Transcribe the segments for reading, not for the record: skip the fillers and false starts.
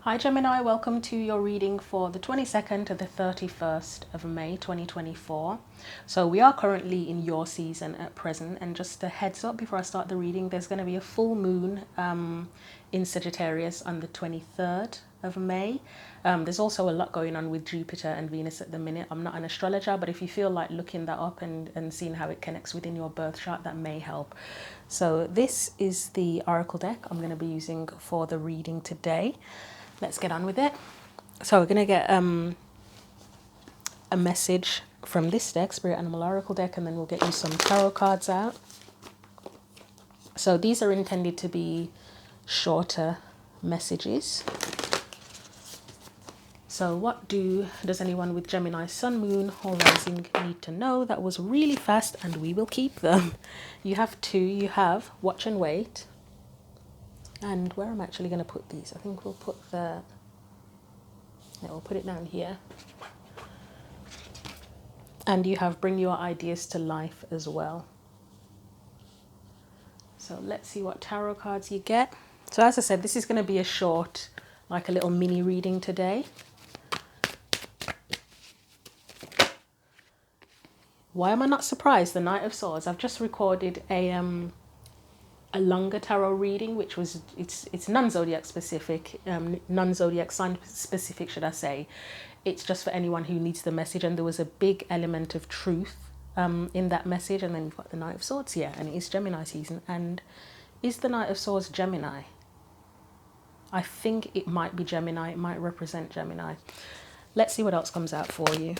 Hi Gemini, welcome to your reading for the 22nd to the 31st of May 2024. So we are currently in your season at present, and just a heads up before I start the reading, there's going to be a full moon in Sagittarius on the 23rd of May. There's also a lot going on with Jupiter and Venus at the minute. I'm not an astrologer, but if you feel like looking that up and seeing how it connects within your birth chart, that may help. So this is the oracle deck I'm going to be using for the reading today. Let's get on with it. So we're going to get a message from this deck, Spirit Animal Oracle deck, and then we'll get you some tarot cards out. So these are intended to be shorter messages. So what does anyone with Gemini, Sun, Moon, or Rising need to know? That was really fast, and we will keep them. You have two. You have Watch and Wait. And where I'm actually going to put these, I think we'll put we'll put it down here. And you have Bring Your Ideas to Life as well. So let's see what tarot cards you get. So as I said, this is going to be a short, like a little mini reading today. Why am I not surprised? The Knight of Swords. I've just recorded a longer tarot reading, which was it's non-zodiac specific, non-zodiac sign specific, should I say. It's just for anyone who needs the message, and there was a big element of truth in that message. And then you've got the Knight of Swords here, and it is Gemini season. And is the Knight of Swords Gemini? I think it might be Gemini. It might represent Gemini. Let's see what else comes out for you.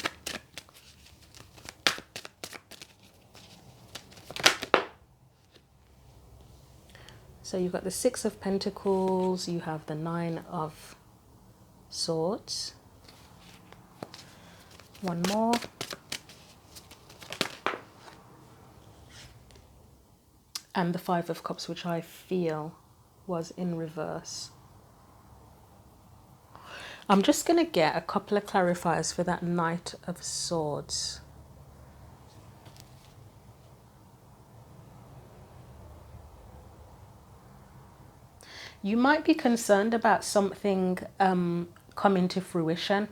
So you've got the Six of Pentacles, you have the Nine of Swords. One more. And the Five of Cups, which I feel was in reverse. I'm just going to get a couple of clarifiers for that Knight of Swords. You might be concerned about something coming to fruition.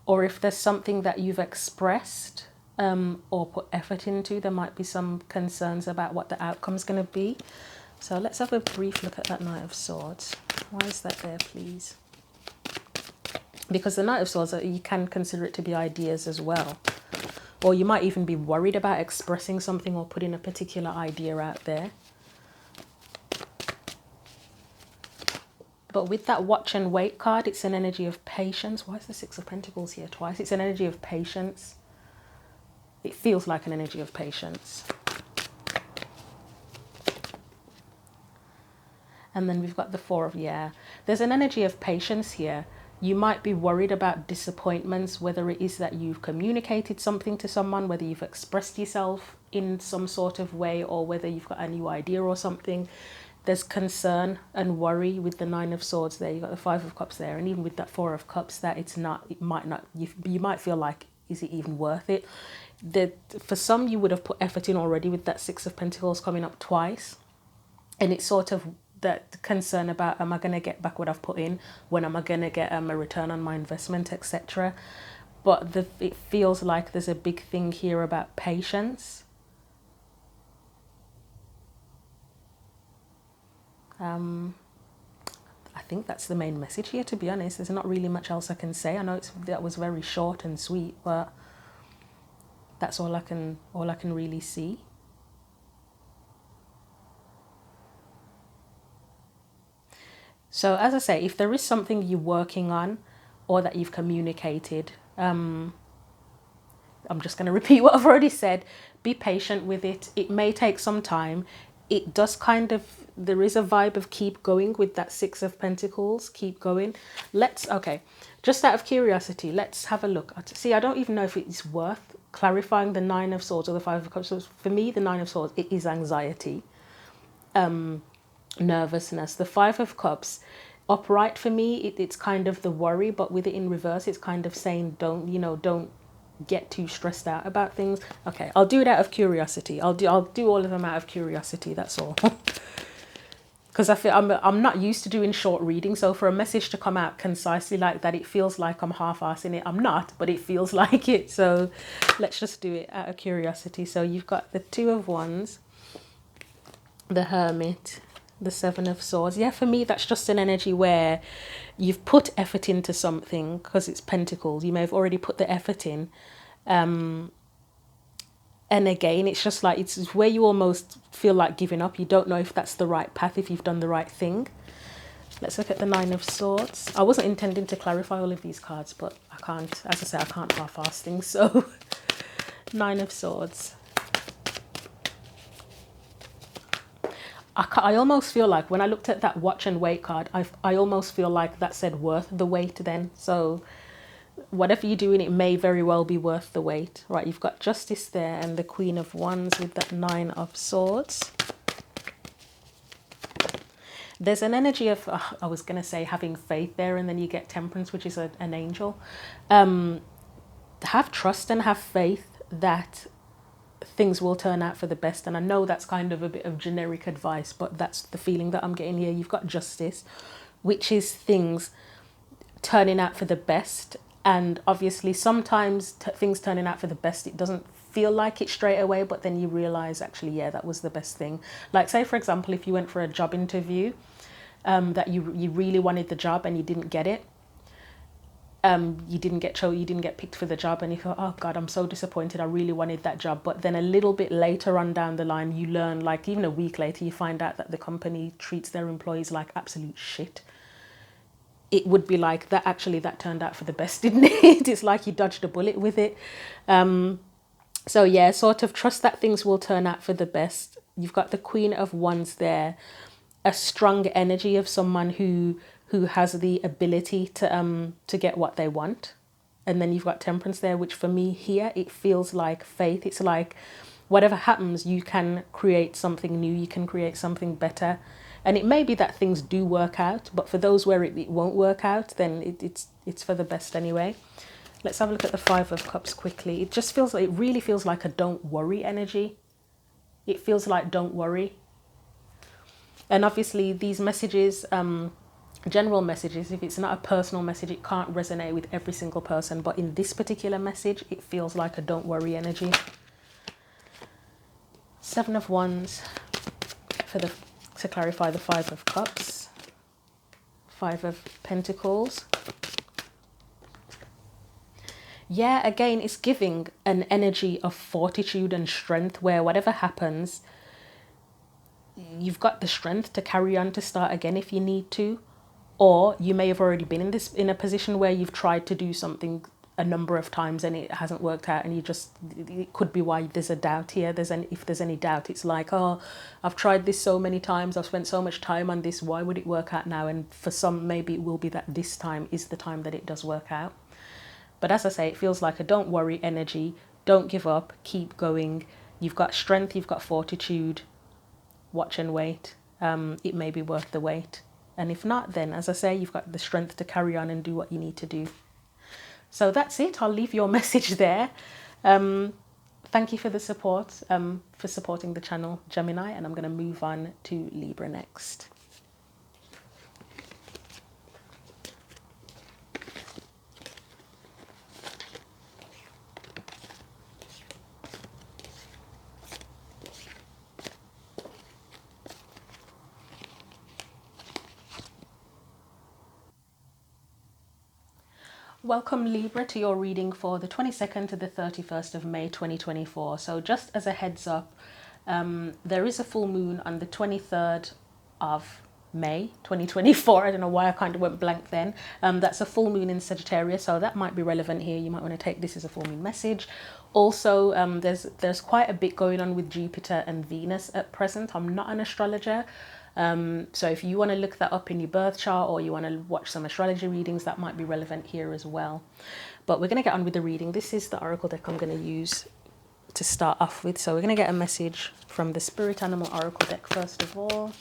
Or if there's something that you've expressed or put effort into, there might be some concerns about what the outcome's going to be. So let's have a brief look at that Knight of Swords. Why is that there, please? Because the Knight of Swords, you can consider it to be ideas as well. Or you might even be worried about expressing something or putting a particular idea out there. But with that Watch and Wait card, it's an energy of patience. Why is the Six of Pentacles here twice? It's an energy of patience. It feels like an energy of patience. And then we've got the Four of, there's an energy of patience here. You might be worried about disappointments, whether it is that you've communicated something to someone, whether you've expressed yourself in some sort of way, or whether you've got a new idea or something. There's concern and worry with the Nine of Swords there. You've got the Five of Cups there. And even with that Four of Cups, that you might feel like, is it even worth it? For some, you would have put effort in already with that Six of Pentacles coming up twice. And it's sort of that concern about, am I going to get back what I've put in? When am I going to get a return on my investment, etc. But it feels like there's a big thing here about patience. I think that's the main message here, to be honest. There's not really much else I can say. I know that was very short and sweet, but that's all I can really see. So as I say, if there is something you're working on or that you've communicated, I'm just going to repeat what I've already said. Be patient with it. It may take some time. It does there is a vibe of keep going with that Six of Pentacles. Keep going. Okay, just out of curiosity, let's have a look. See, I don't even know if it's worth clarifying the Nine of Swords or the Five of Cups. So for me, the Nine of Swords, it is anxiety. Nervousness. The Five of Cups, upright for me, it's kind of the worry, but with it in reverse, it's kind of saying don't get too stressed out about things. Okay, I'll do it out of curiosity. I'll do all of them out of curiosity, that's all. because I feel I'm not used to doing short readings, so for a message to come out concisely like that, it feels like I'm half-assing it. I'm not, but it feels like it. So let's just do it out of curiosity. So you've got the Two of Wands, the Hermit, the Seven of Swords. Yeah, for me, that's just an energy where you've put effort into something, because it's Pentacles. You may have already put the effort in. And again, it's just like, it's where you almost feel like giving up. You don't know if that's the right path, if you've done the right thing. Let's look at the Nine of Swords. I wasn't intending to clarify all of these cards, but I can't, as I say, I can't half-ass things. So Nine of Swords. I almost feel like when I looked at that Watch and Wait card, I almost feel like that said worth the wait then. So whatever you're doing, it may very well be worth the wait. Right, you've got Justice there and the Queen of Wands with that Nine of Swords. There's an energy of, I was going to say having faith there, and then you get Temperance, which is an angel. Have trust and have faith that things will turn out for the best. And I know that's kind of a bit of generic advice, but that's the feeling that I'm getting here. You've got Justice, which is things turning out for the best. And obviously sometimes things turning out for the best, it doesn't feel like it straight away, but then you realize actually, yeah, that was the best thing. Like say, for example, if you went for a job interview, that you really wanted the job and you didn't get it. You didn't get picked for the job, and you thought, oh God, I'm so disappointed. I really wanted that job. But then a little bit later on down the line, you learn, like even a week later, you find out that the company treats their employees like absolute shit. It would be like that. Actually, that turned out for the best, didn't it? It's like you dodged a bullet with it. So yeah, sort of trust that things will turn out for the best. You've got the Queen of Wands there, a strong energy of someone who has the ability to get what they want. And then you've got Temperance there, which for me here, it feels like faith. It's like whatever happens, you can create something new, you can create something better. And it may be that things do work out, but for those where it won't work out, then it's for the best anyway. Let's have a look at the Five of Cups quickly. It just feels like, it really feels like a don't worry energy. It feels like don't worry. And obviously these messages, general messages, if it's not a personal message, it can't resonate with every single person. But in this particular message, it feels like a don't worry energy. Seven of Wands to clarify the Five of Cups. Five of Pentacles. Yeah, again, it's giving an energy of fortitude and strength where whatever happens, you've got the strength to carry on, to start again if you need to. Or you may have already been in a position where you've tried to do something a number of times and it hasn't worked out, and it could be why there's a doubt here. If there's any doubt, it's like, oh, I've tried this so many times, I've spent so much time on this, why would it work out now? And for some, maybe it will be that this time is the time that it does work out. But as I say, it feels like a don't worry energy. Don't give up, keep going. You've got strength, you've got fortitude. Watch and wait. It may be worth the wait. And if not, then as I say, you've got the strength to carry on and do what you need to do. So that's it. I'll leave your message there. Thank you for the support, for supporting the channel, Gemini. And I'm going to move on to Libra next. Welcome Libra to your reading for the 22nd to the 31st of May 2024. So just as a heads up, there is a full moon on the 23rd of May 2024. I don't know why I kind of went blank then. That's a full moon in Sagittarius, so that might be relevant here. You might want to take this as a full moon message. Also, there's quite a bit going on with Jupiter and Venus at present. I'm not an astrologer. So if you want to look that up in your birth chart, or you want to watch some astrology readings, that might be relevant here as well. But we're going to get on with the reading. This is the oracle deck I'm going to use to start off with. So we're going to get a message from the Spirit Animal Oracle deck first of all.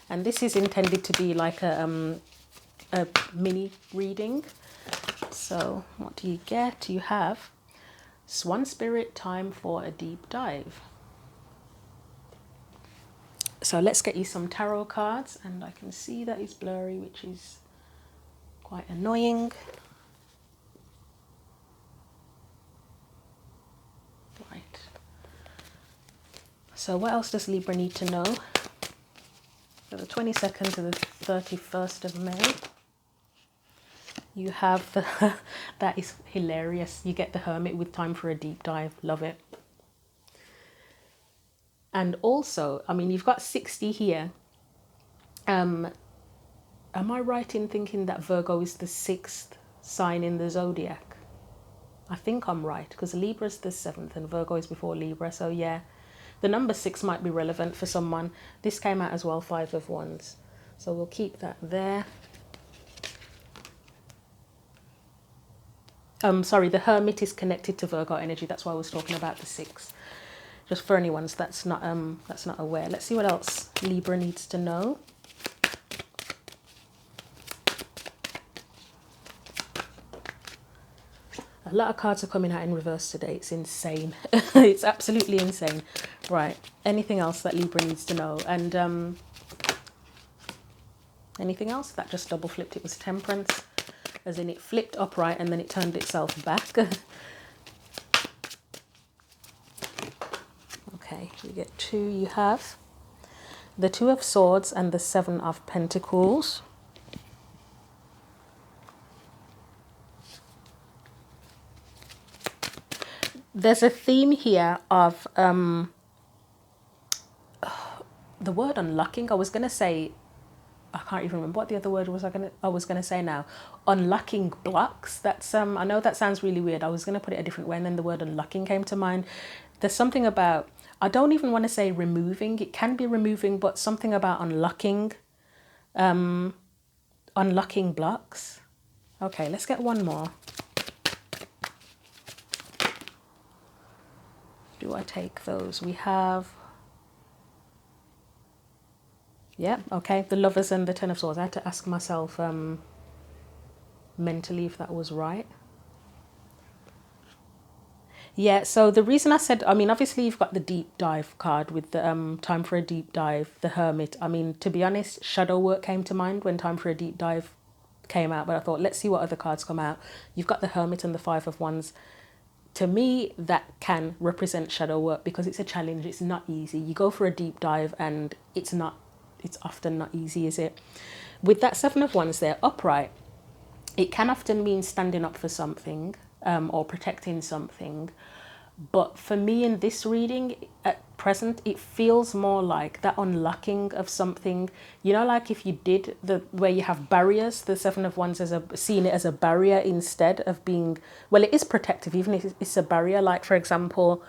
And this is intended to be like a mini reading. So what do you get? You have Swan Spirit, time for a deep dive. So let's get you some tarot cards, and I can see that it's blurry, which is quite annoying. Right. So what else does Libra need to know? For the 22nd to the 31st of May, you have the, that is hilarious. You get the Hermit with time for a deep dive. Love it. And also, I mean, you've got 60 here. Am I right in thinking that Virgo is the 6th sign in the zodiac? I think I'm right, because Libra's the 7th and Virgo is before Libra. So yeah, the number 6 might be relevant for someone. This came out as well, 5 of Wands. So we'll keep that there. Sorry, the Hermit is connected to Virgo energy. That's why I was talking about the 6. Just for anyone that's not aware. Let's see what else Libra needs to know. A lot of cards are coming out in reverse today. It's insane. It's absolutely insane. Right. Anything else that Libra needs to know? And anything else? That just double flipped. It was Temperance. As in it flipped upright and then it turned itself back. Okay, you get 2. You have the 2 of Swords and the 7 of Pentacles. There's a theme here of the word unlocking. I was going to say, I can't even remember what the other word was I was gonna say now. Unlocking blocks. That's I know that sounds really weird. I was gonna put it a different way and then the word unlocking came to mind. There's something about, I don't even want to say removing. It can be removing, but something about unlocking. Unlocking blocks. Okay, let's get one more. Do I take those? We have, yeah, okay, the Lovers and the 10 of Swords. I had to ask myself mentally if that was right. Yeah, so the reason I said, I mean, obviously you've got the deep dive card with the time for a deep dive, the Hermit. I mean, to be honest, shadow work came to mind when time for a deep dive came out, but I thought, let's see what other cards come out. You've got the Hermit and the 5 of Wands. To me, that can represent shadow work because it's a challenge. It's not easy. You go for a deep dive and it's often not easy, is it? With that 7 of Wands there, upright, it can often mean standing up for something or protecting something. But for me in this reading at present, it feels more like that unlocking of something. You know, like if you did where you have barriers, the 7 of Wands as seeing it as a barrier instead of being, well, it is protective, even if it's a barrier. Like, for example,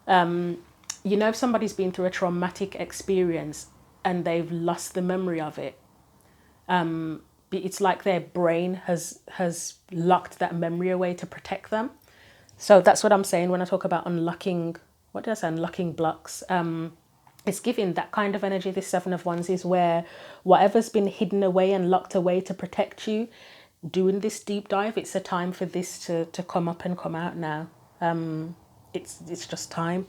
you know, if somebody's been through a traumatic experience and they've lost the memory of it, it's like their brain has locked that memory away to protect them. So that's what I'm saying when I talk about unlocking, what did I say, unlocking blocks. It's giving that kind of energy. This 7 of Wands is where whatever's been hidden away and locked away to protect you, doing this deep dive, it's a time for this to come up and come out now. It's just time.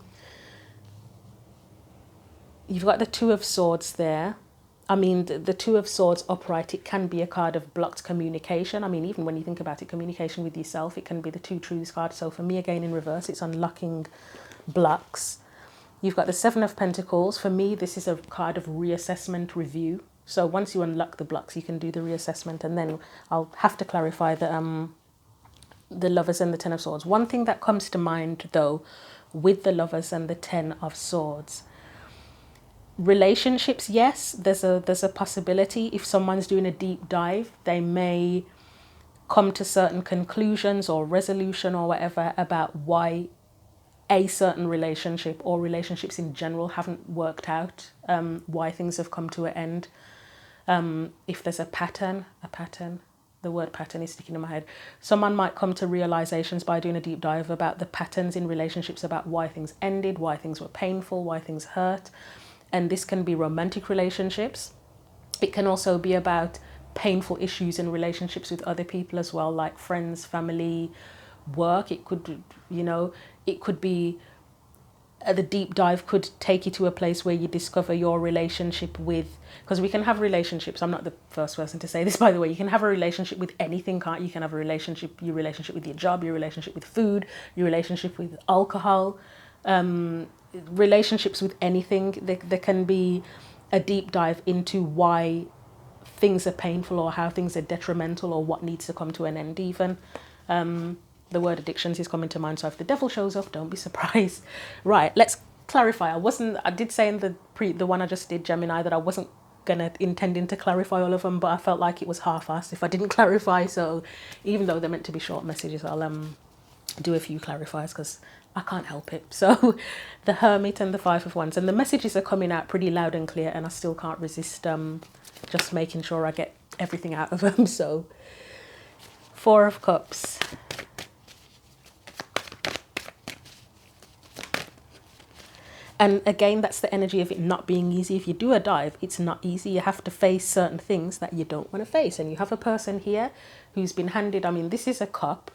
You've got the 2 of Swords there. I mean, the 2 of Swords upright, it can be a card of blocked communication. I mean, even when you think about it, communication with yourself, it can be the 2 Truths card. So for me, again, in reverse, it's unlocking blocks. You've got the 7 of Pentacles. For me, this is a card of reassessment, review. So once you unlock the blocks, you can do the reassessment. And then I'll have to clarify the Lovers and the 10 of Swords. One thing that comes to mind, though, with the Lovers and the 10 of Swords, relationships, yes, there's a possibility. If someone's doing a deep dive, they may come to certain conclusions or resolution or whatever about why a certain relationship or relationships in general haven't worked out, why things have come to an end. If there's a pattern, the word pattern is sticking in my head. Someone might come to realizations by doing a deep dive about the patterns in relationships, about why things ended, why things were painful, why things hurt. And this can be romantic relationships. It can also be about painful issues in relationships with other people as well, like friends, family, work. It could, you know, it could be the deep dive could take you to a place where you discover your relationship with, because we can have relationships, I'm not the first person to say this, by the way, you can have a relationship with anything, can't you? You can have a relationship, your relationship with your job, your relationship with food, your relationship with alcohol, relationships with anything. There can be a deep dive into why things are painful or how things are detrimental or what needs to come to an end even. The word addictions is coming to mind, so if the devil shows up, don't be surprised. Right, let's clarify. I did say in the one I just did, Gemini, that I wasn't intending to clarify all of them, but I felt like it was half-assed if I didn't clarify. So even though they're meant to be short messages, I'll do a few clarifiers because I can't help it. So the Hermit and the Five of Wands, and the messages are coming out pretty loud and clear, and I still can't resist just making sure I get everything out of them. So Four of Cups. And again, that's the energy of it not being easy. If you do a dive, it's not easy. You have to face certain things that you don't want to face. And you have a person here who's been handed, I mean, this is a cup.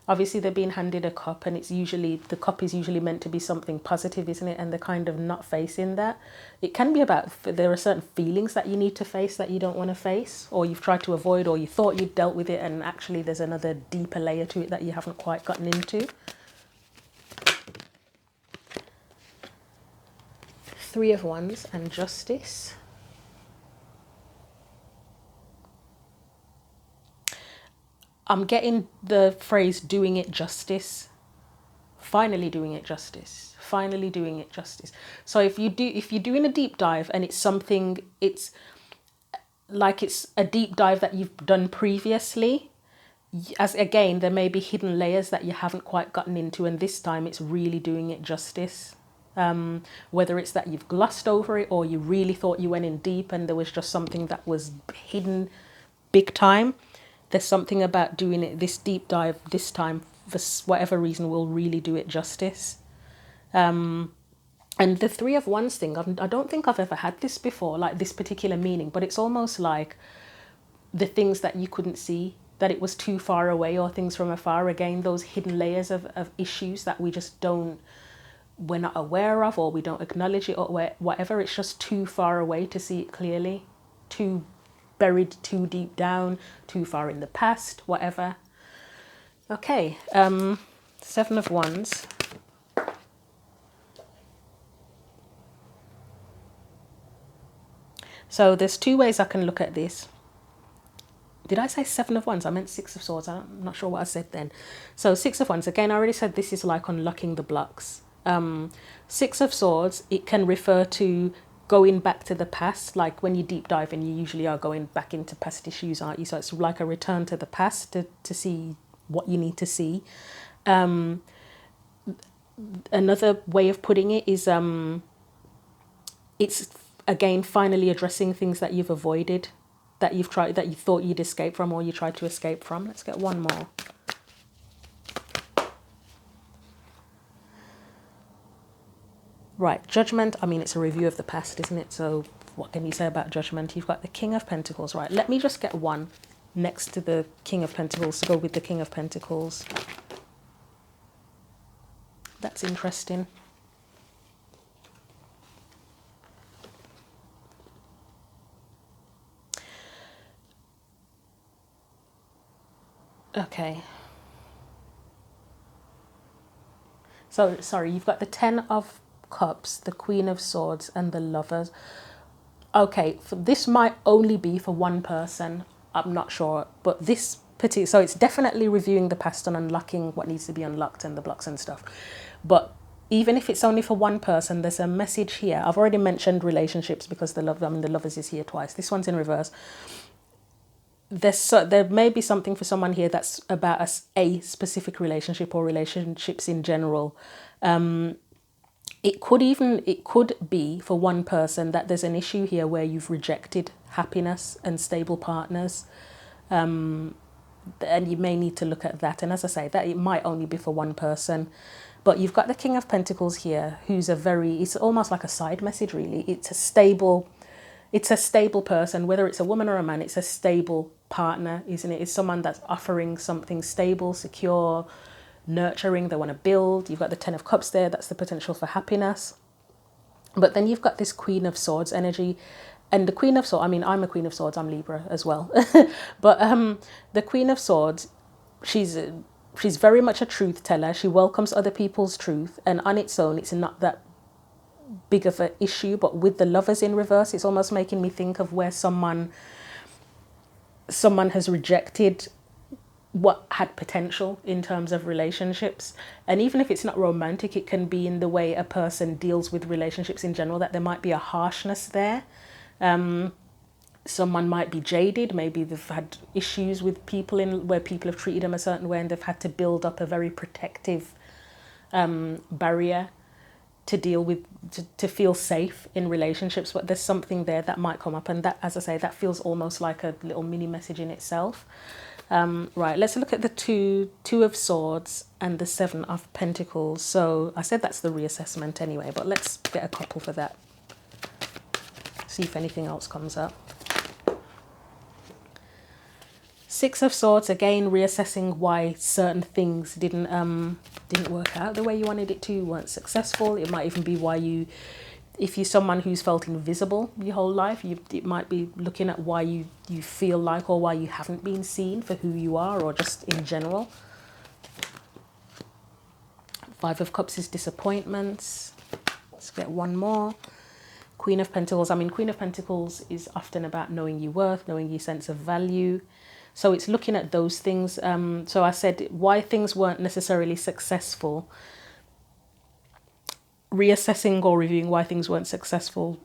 Obviously, they're being handed a cup, and it's usually, the cup is usually meant to be something positive, isn't it? And they're kind of not facing that. It can be about, there are certain feelings that you need to face that you don't want to face, or you've tried to avoid, or you thought you'd dealt with it, and actually there's another deeper layer to it that you haven't quite gotten into. Three of Wands and Justice. I'm getting the phrase doing it justice. Finally doing it justice. Finally doing it justice. So if you're doing a deep dive and it's something, it's like it's a deep dive that you've done previously, as again, there may be hidden layers that you haven't quite gotten into, and this time it's really doing it justice. Whether it's that you've glossed over it or you really thought you went in deep and there was just something that was hidden big time. There's something about doing it, this deep dive this time, for whatever reason, will really do it justice. And the Three of Wands thing, I don't think I've ever had this before, like this particular meaning, but it's almost like the things that you couldn't see, that it was too far away, or things from afar. Again, those hidden layers of issues that we just we're not aware of, or we don't acknowledge it, or whatever. It's just too far away to see it clearly, too buried, too deep down, too far in the past, whatever. Okay, Seven of Wands. So there's two ways I can look at this. Did I say Seven of Wands? I meant Six of Swords. I'm not sure what I said then. So Six of Wands, again, I already said this is like unlocking the blocks. Six of Swords, it can refer to going back to the past, like when you deep dive, and you usually are going back into past issues, aren't you? So it's like a return to the past to see what you need to see. Another way of putting it is it's again finally addressing things that you've avoided, that you've tried, that you thought you'd escape from, or you tried to escape from. Let's get one more. Right, Judgment, I mean, it's a review of the past, isn't it? So what can you say about Judgment? You've got the King of Pentacles. Right, let me just get one next to the King of Pentacles to go with the King of Pentacles. That's interesting. Okay. So, sorry, you've got the Ten of Cups, the Queen of Swords, and the Lovers. Okay, this might only be for one person. I'm not sure, but this particular, so it's definitely reviewing the past and unlocking what needs to be unlocked and the blocks and stuff. But even if it's only for one person, there's a message here. I've already mentioned relationships because the Lovers is here twice. This one's in reverse. There may be something for someone here that's about a specific relationship or relationships in general. It could be for one person that there's an issue here where you've rejected happiness and stable partners, and you may need to look at that. And as I say, that it might only be for one person. But you've got the King of Pentacles here, who's it's almost like a side message, really. It's a stable person, whether it's a woman or a man. It's a stable partner, isn't it? It's someone that's offering something stable, secure, nurturing, they want to build. You've got the Ten of Cups there, that's the potential for happiness. But then you've got this Queen of Swords energy. And the Queen of Swords, I mean, I'm a Queen of Swords, I'm Libra as well. But the Queen of Swords, she's very much a truth teller. She welcomes other people's truth. And on its own, it's not that big of an issue. But with the Lovers in reverse, it's almost making me think of where someone has rejected what had potential in terms of relationships. And even if it's not romantic, it can be in the way a person deals with relationships in general, that there might be a harshness there. Someone might be jaded, maybe they've had issues with people where people have treated them a certain way, and they've had to build up a very protective barrier to deal with, to feel safe in relationships. But there's something there that might come up, and that, as I say, that feels almost like a little mini message in itself. Right, let's look at the two of Swords and the Seven of Pentacles. So I said that's the reassessment anyway, but let's get a couple for that. See if anything else comes up. Six of Swords, again, reassessing why certain things didn't work out the way you wanted it to, weren't successful. It might even be why if you're someone who's felt invisible your whole life, it might be looking at why you feel like, or why you haven't been seen for who you are, or just in general. Five of Cups is disappointments. Let's get one more. Queen of Pentacles. I mean, Queen of Pentacles is often about knowing your worth, knowing your sense of value. So it's looking at those things. So I said why things weren't necessarily successful. Reassessing or reviewing why things weren't successful,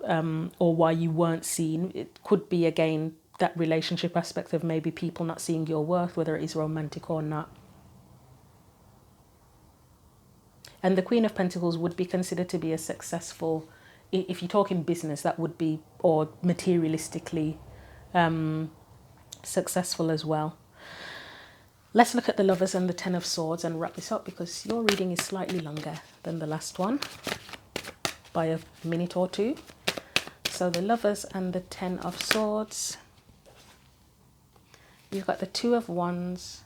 or why you weren't seen. It could be, again, that relationship aspect of maybe people not seeing your worth, whether it is romantic or not. And the Queen of Pentacles would be considered to be a successful, if you talk in business, that would be, or materialistically successful as well. Let's look at the Lovers and the Ten of Swords and wrap this up, because your reading is slightly longer than the last one by a minute or two. So the Lovers and the Ten of Swords. You've got the Two of Wands.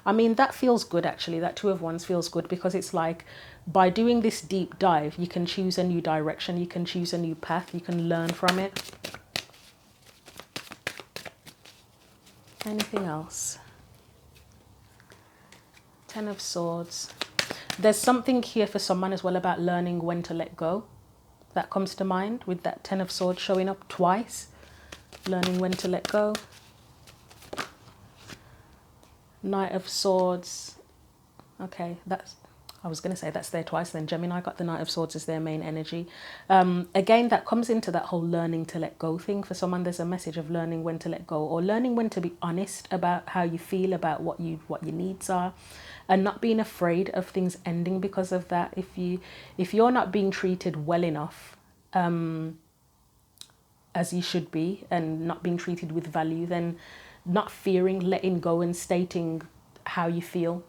I mean, that feels good, actually. That Two of Wands feels good, because it's like, by doing this deep dive, you can choose a new direction, you can choose a new path, you can learn from it. Anything else? Ten of Swords. There's something here for someone as well about learning when to let go. That comes to mind with that Ten of Swords showing up twice. Learning when to let go. Knight of Swords. Okay, I was going to say that's there twice, then Gemini got the Knight of Swords as their main energy. Again, that comes into that whole learning to let go thing. For someone, there's a message of learning when to let go, or learning when to be honest about how you feel, about what your needs are, and not being afraid of things ending because of that. If you're not being treated well enough, as you should be, and not being treated with value, then not fearing, letting go, and stating how you feel.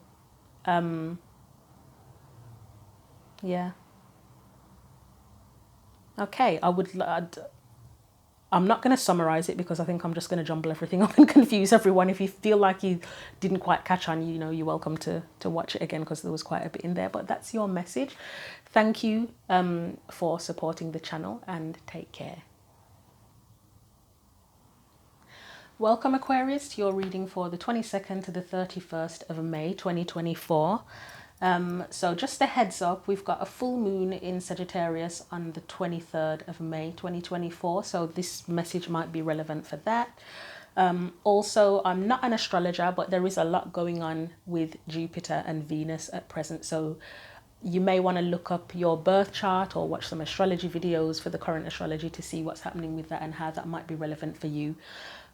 Yeah. Okay, I'm not going to summarize it, because I think I'm just going to jumble everything up and confuse everyone. If you feel like you didn't quite catch on, you're welcome to watch it again, because there was quite a bit in there. But that's your message. Thank you for supporting the channel, and take care. Welcome, Aquarius, to your reading for the 22nd to the 31st of May 2024. So just a heads up, we've got a full moon in Sagittarius on the 23rd of May 2024. So this message might be relevant for that. Also, I'm not an astrologer, but there is a lot going on with Jupiter and Venus at present. So you may want to look up your birth chart or watch some astrology videos for the current astrology to see what's happening with that and how that might be relevant for you.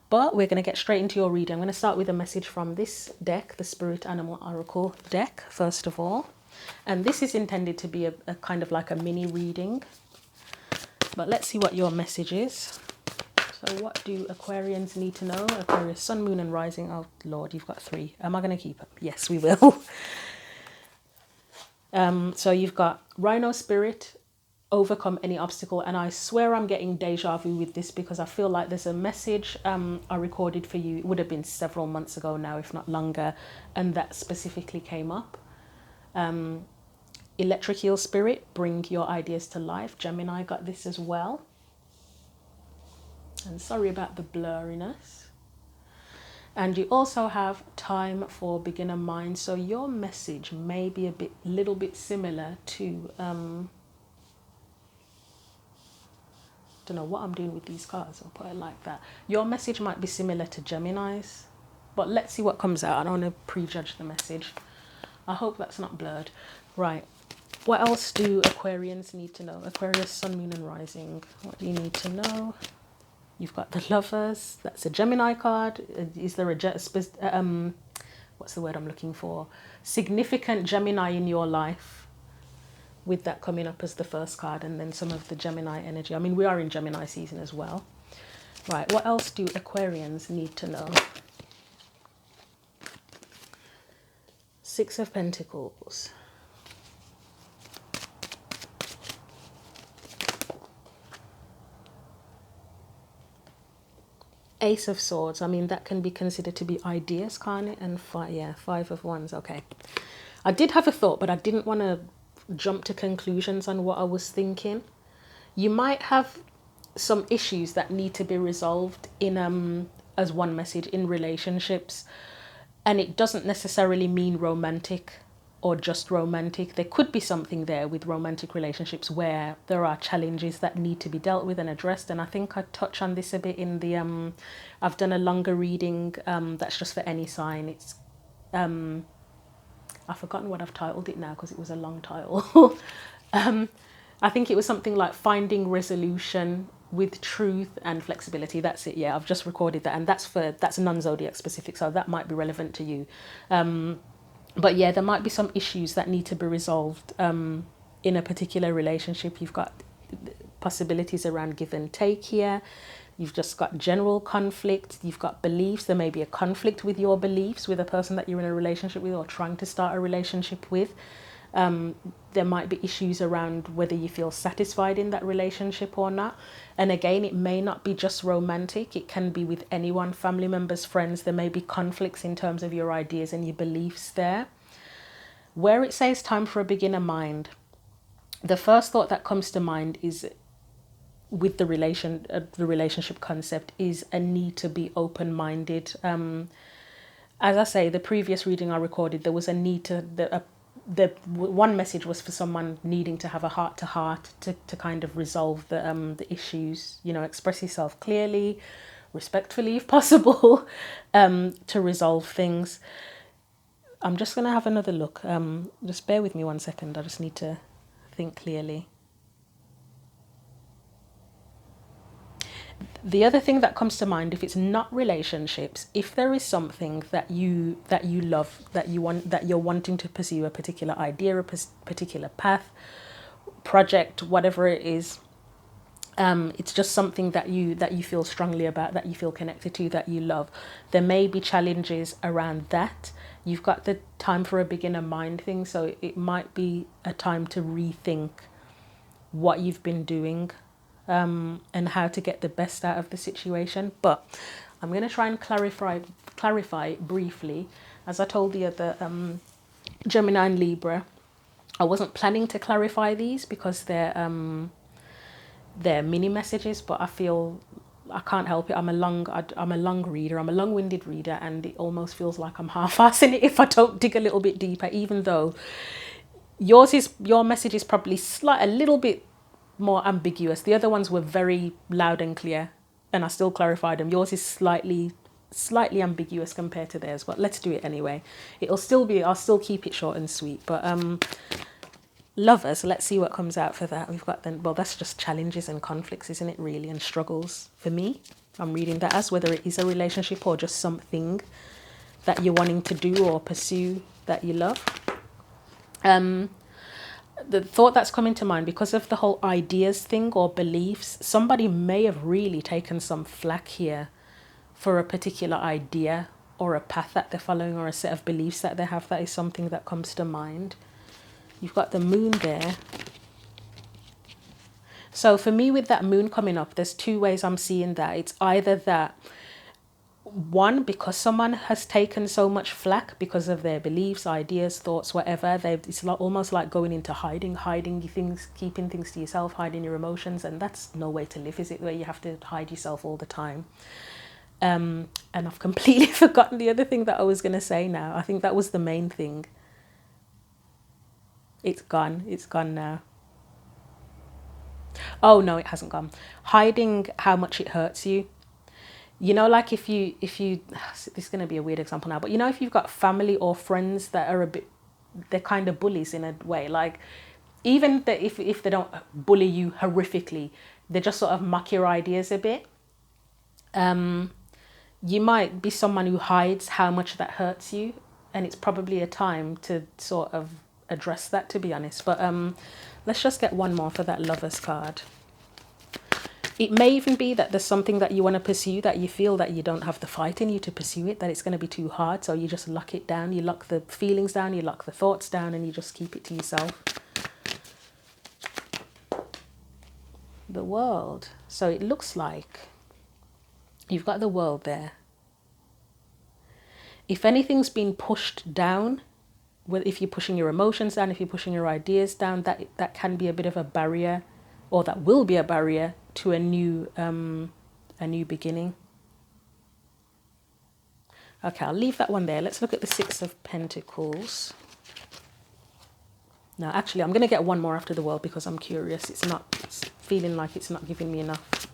But we're going to get straight into your reading. I'm going to start with a message from this deck, the Spirit Animal Oracle deck, first of all. And this is intended to be a kind of like a mini reading. But let's see what your message is. So what do Aquarians need to know? Aquarius, Sun, Moon and Rising. Oh, Lord, you've got 3. Am I going to keep them? Yes, we will. So you've got Rhino Spirit, overcome any obstacle. And I swear I'm getting deja vu with this, because I feel like there's a message I recorded for you. It would have been several months ago now, if not longer, and that specifically came up. Electric eel spirit, bring your ideas to life. Gemini got this as well. And sorry about the blurriness. And you also have time for beginner mind. So your message may be a little bit similar to, don't know what I'm doing with these cards, I'll put it like that. Your message might be similar to Gemini's, but let's see what comes out. I don't want to prejudge the message. I hope that's not blurred. Right. What else do Aquarians need to know? Aquarius, Sun, Moon and Rising. What do you need to know? You've got the Lovers. That's a Gemini card. Is there a what's the word I'm looking for? Significant Gemini in your life, with that coming up as the first card, and then some of the Gemini energy. I mean, we are in Gemini season as well. Right. What else do Aquarians need to know? Six of Pentacles. Ace of Swords. I mean, that can be considered to be ideas, can't it? And Five of Wands. Okay. I did have a thought, but I didn't want to jump to conclusions on what I was thinking. You might have some issues that need to be resolved in as one message in relationships, and it doesn't necessarily mean romantic or just romantic. There could be something there with romantic relationships where there are challenges that need to be dealt with and addressed. And I think I touch on this a bit in the I've done a longer reading that's just for any sign. It's I've forgotten what I've titled it now because it was a long title. I think it was something like Finding Resolution with Truth and Flexibility. That's it. Yeah, I've just recorded that, and that's non-zodiac specific, so that might be relevant to you. But yeah, there might be some issues that need to be resolved in a particular relationship. You've got possibilities around give and take here. You've just got general conflict. You've got beliefs. There may be a conflict with your beliefs with a person that you're in a relationship with or trying to start a relationship with. There might be issues around whether you feel satisfied in that relationship or not. And again, it may not be just romantic. It can be with anyone, family members, friends. There may be conflicts in terms of your ideas and your beliefs there. Where it says time for a beginner mind, the first thought that comes to mind is with the relationship concept is a need to be open-minded. As I say, the previous reading I recorded, there was a need to, the one message was for someone needing to have a heart-to-heart to kind of resolve the issues, you know, express yourself clearly, respectfully if possible, to resolve things. I'm just going to have another look. Just bear with me 1 second. I just need to think clearly. The other thing that comes to mind, if it's not relationships, if there is something that you love, that you're wanting to pursue, a particular idea, a particular path, project, whatever it is, it's just something that you feel strongly about, that you feel connected to, that you love. There may be challenges around that. You've got the time for a beginner mind thing, so it might be a time to rethink what you've been doing. And how to get the best out of the situation. But I'm going to try and clarify briefly. As I told the other Gemini and Libra, I wasn't planning to clarify these because they're mini messages, but I feel I can't help it. I'm a long reader. I'm a long-winded reader, and it almost feels like I'm half-assing it if I don't dig a little bit deeper, even though your message is probably a little bit more ambiguous. The other ones were very loud and clear, and I still clarified them. Yours is slightly ambiguous compared to theirs, but let's do it anyway. I'll still keep it short and sweet. But Lovers, let's see what comes out for that. We've got then, well, that's just challenges and conflicts, isn't it, really, and struggles for me. I'm reading that as whether it is a relationship or just something that you're wanting to do or pursue that you love. The thought that's coming to mind, because of the whole ideas thing or beliefs, somebody may have really taken some flack here for a particular idea or a path that they're following or a set of beliefs that they have. That is something that comes to mind. You've got the moon there. So for me, with that moon coming up, there's two ways I'm seeing that. It's either that One, because someone has taken so much flack because of their beliefs, ideas, thoughts, whatever. It's almost like going into hiding things, keeping things to yourself, hiding your emotions, and that's no way to live, is it? Where you have to hide yourself all the time. And I've completely forgotten the other thing that I was going to say now. I think that was the main thing. It's gone. It's gone now. Oh no, it hasn't gone. Hiding how much it hurts you. You know, like if you this is going to be a weird example now, but you know, if you've got family or friends that are a bit, they're kind of bullies in a way, like even if they don't bully you horrifically, they just sort of mock your ideas a bit. You might be someone who hides how much that hurts you, and it's probably a time to sort of address that, to be honest. But let's just get one more for that Lovers card. It may even be that there's something that you want to pursue that you feel that you don't have the fight in you to pursue it, that it's going to be too hard. So you just lock it down, you lock the feelings down, you lock the thoughts down, and you just keep it to yourself. The World. So it looks like you've got the World there. If anything's been pushed down, well, if you're pushing your emotions down, if you're pushing your ideas down, that can be a bit of a barrier, or that will be a barrier to a new beginning. Okay, I'll leave that one there. Let's look at the Six of Pentacles. No, actually, I'm going to get one more after the World because I'm curious. It's feeling like it's not giving me enough.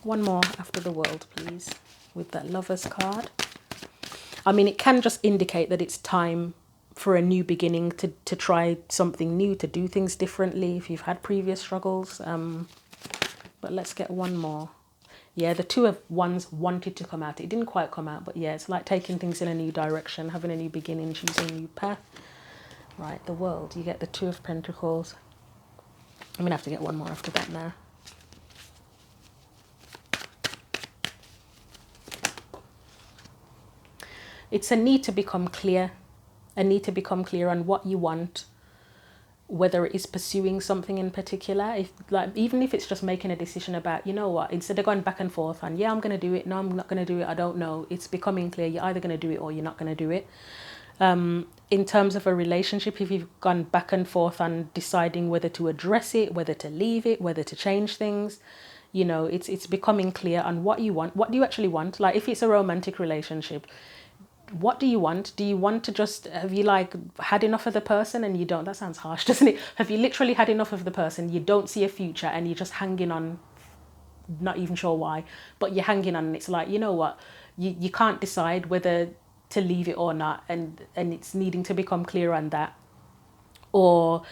One more after the World, please, with that Lovers card. I mean, it can just indicate that it's time for a new beginning, to try something new, to do things differently if you've had previous struggles. But let's get one more. Yeah, the Two of Wands wanted to come out. It didn't quite come out, but yeah, it's like taking things in a new direction, having a new beginning, choosing a new path. Right, the World. You get the Two of Pentacles. I'm going to have to get one more after that now. It's a need to become clear. A need to become clear on what you want, whether it is pursuing something in particular, even if it's just making a decision about, you know what, instead of going back and forth and, yeah, I'm going to do it, no, I'm not going to do it, I don't know, it's becoming clear you're either going to do it or you're not going to do it. In terms of a relationship, if you've gone back and forth on deciding whether to address it, whether to leave it, whether to change things, you know, it's becoming clear on what you want. What do you actually want? Like if it's a romantic relationship, what do you want? Do you want to just, have you like had enough of the person and you don't, that sounds harsh, doesn't it? Have you literally had enough of the person, you don't see a future and you're just hanging on, not even sure why, but you're hanging on and it's like, you know what, you can't decide whether to leave it or not, and it's needing to become clear on that? Or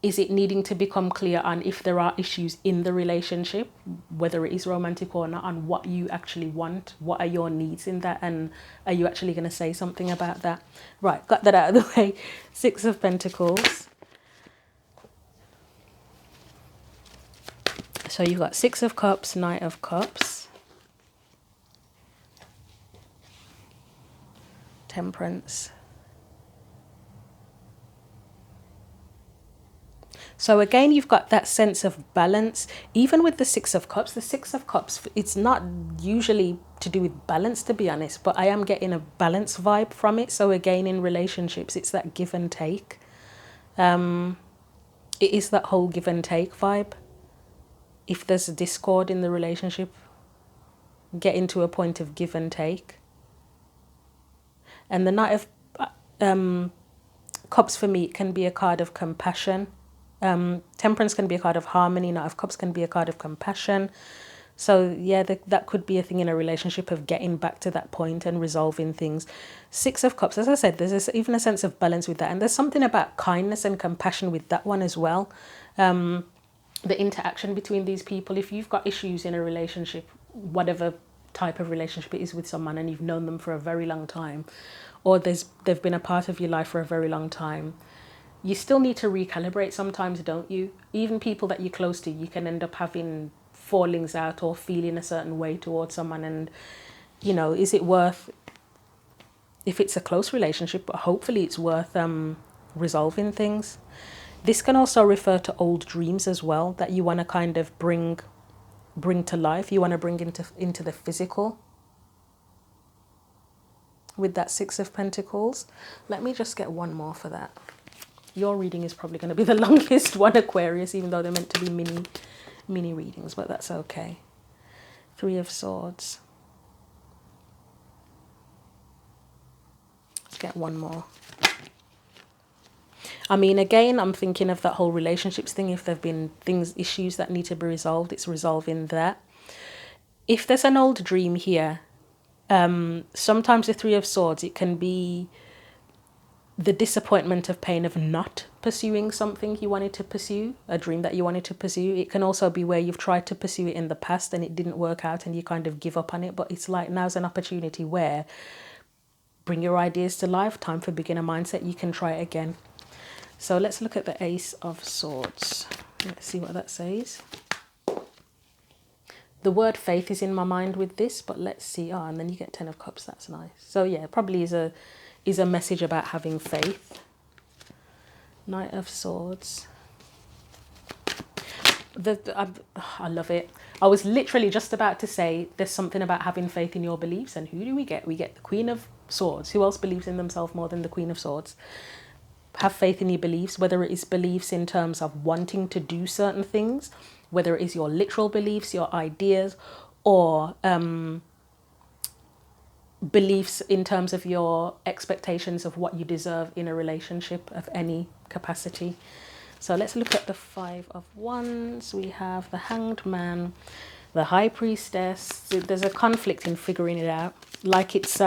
is it needing to become clear on if there are issues in the relationship, whether it is romantic or not, on what you actually want, what are your needs in that, and are you actually going to say something about that? Right, got that out of the way. Six of Pentacles. So you've got Six of Cups, Knight of Cups, Temperance. So again, you've got that sense of balance. Even with the Six of Cups, it's not usually to do with balance, to be honest, but I am getting a balance vibe from it. So again, in relationships, it's that give and take. It is that whole give and take vibe. If there's a discord in the relationship, getting to a point of give and take. And the Knight of Cups for me can be a card of compassion. Temperance can be a card of harmony. Knight of Cups can be a card of compassion. So yeah, that could be a thing in a relationship of getting back to that point and resolving things. Six of Cups, as I said, there's even a sense of balance with that. And there's something about kindness and compassion with that one as well. The interaction between these people, if you've got issues in a relationship, whatever type of relationship it is with someone, and you've known them for a very long time, or they've been a part of your life for a very long time, you still need to recalibrate sometimes, don't you? Even people that you're close to, you can end up having fallings out or feeling a certain way towards someone. And, you know, is it worth, if it's a close relationship, but hopefully it's worth resolving things. This can also refer to old dreams as well, that you want to kind of bring to life. You want to bring into the physical. with that Six of Pentacles. Let me just get one more for that. Your reading is probably going to be the longest one, Aquarius, even though they're meant to be mini readings, but that's okay. Three of Swords. Let's get one more. I mean, again, I'm thinking of that whole relationships thing. If there have been issues that need to be resolved, it's resolving that. If there's an old dream here, sometimes the Three of Swords, it can be the disappointment of pain of not pursuing something you wanted to pursue, a dream that you wanted to pursue. It can also be where you've tried to pursue it in the past and it didn't work out and you kind of give up on it. But it's like now's an opportunity where bring your ideas to life, time for beginner mindset, you can try it again. So let's look at the Ace of Swords. Let's see what that says. The word faith is in my mind with this, but let's see. Oh, and then you get Ten of Cups. That's nice. So yeah, probably is a message about having faith. Knight of Swords. I love it. I was literally just about to say there's something about having faith in your beliefs. And who do we get? We get the Queen of Swords. Who else believes in themselves more than the Queen of Swords? Have faith in your beliefs, whether it is beliefs in terms of wanting to do certain things, whether it is your literal beliefs, your ideas, or beliefs in terms of your expectations of what you deserve in a relationship of any capacity. So let's look at the Five of Wands. We have the Hanged Man, the High Priestess. There's a conflict in figuring it out. Like it's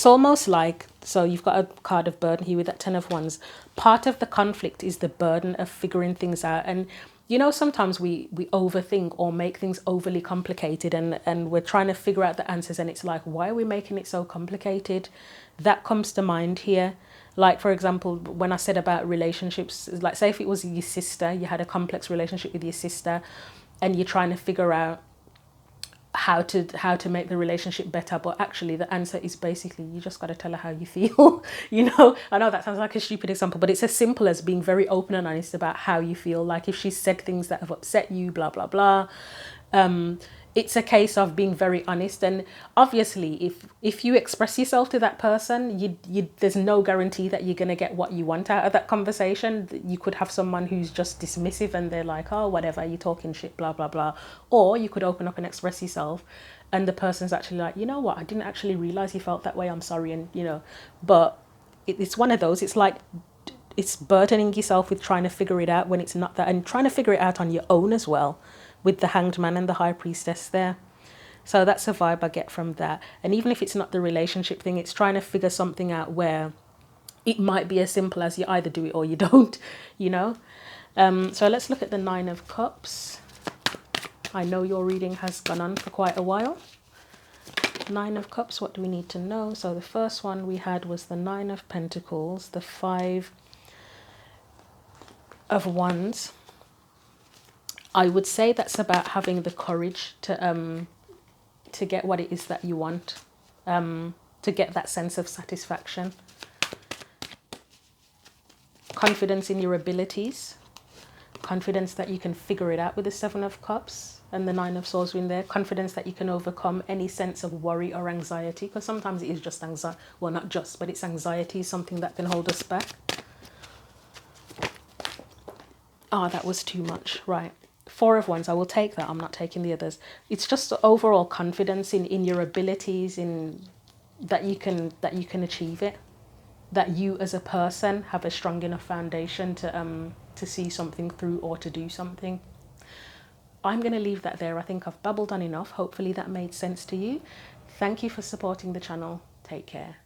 almost like, so you've got a card of burden here with that Ten of Wands. Part of the conflict is the burden of figuring things out. And, you know, sometimes we overthink or make things overly complicated and we're trying to figure out the answers. And it's like, why are we making it so complicated? That comes to mind here. Like, for example, when I said about relationships, like say if it was your sister, you had a complex relationship with your sister and you're trying to figure out how to make the relationship better, but actually the answer is basically you just got to tell her how you feel. You know, I know that sounds like a stupid example, but it's as simple as being very open and honest about how you feel. Like if she said things that have upset you, blah blah blah, it's a case of being very honest. And obviously if you express yourself to that person, you there's no guarantee that you're going to get what you want out of that conversation. You could have someone who's just dismissive and they're like, oh, whatever, you're talking shit, blah blah blah. Or you could open up and express yourself and the person's actually like, you know what, I didn't actually realize you felt that way, I'm sorry. And you know, but it's one of those, it's like it's burdening yourself with trying to figure it out when it's not that, and trying to figure it out on your own as well, with the Hanged Man and the High Priestess there. So that's a vibe I get from that. And even if it's not the relationship thing, it's trying to figure something out where it might be as simple as you either do it or you don't, you know. So let's look at the Nine of Cups. I know your reading has gone on for quite a while. Nine of Cups, what do we need to know? So the first one we had was the Nine of Pentacles, the Five of Wands. I would say that's about having the courage to get what it is that you want, to get that sense of satisfaction. Confidence in your abilities, confidence that you can figure it out with the Seven of Cups and the Nine of Swords in there, confidence that you can overcome any sense of worry or anxiety, because sometimes it is just anxiety, well not just, but it's anxiety, something that can hold us back. Ah, that was too much, right. Four of Wands, I will take that. I'm not taking the others. It's just the overall confidence in your abilities, in that you can achieve it. That you as a person have a strong enough foundation to see something through or to do something. I'm going to leave that there. I think I've babbled on enough. Hopefully that made sense to you. Thank you for supporting the channel. Take care.